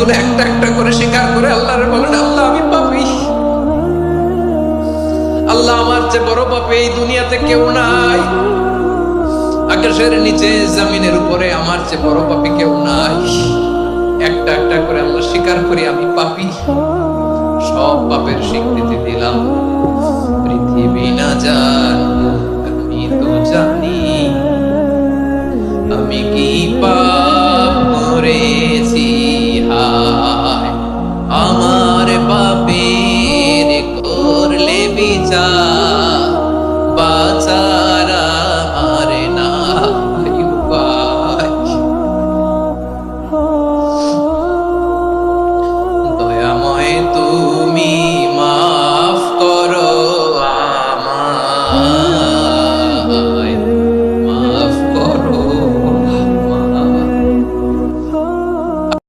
গুলো একটা একটা করে স্বীকার করে আল্লাহরে বলেন, আল্লাহ আমি পাপী, আল্লাহ আমার চেয়ে বড় পাপী এই দুনিয়াতে কেউ নাই, আকাশের নিচে জমিনের উপরে আমার চেয়ে বড় পাপী কেউ নাই। একটা একটা করে আল্লাহ স্বীকার করি আমি পাপী, সব পাপের স্বীকৃতি দিলাম। পৃথিবী না জান আমি তো জানি আমি কি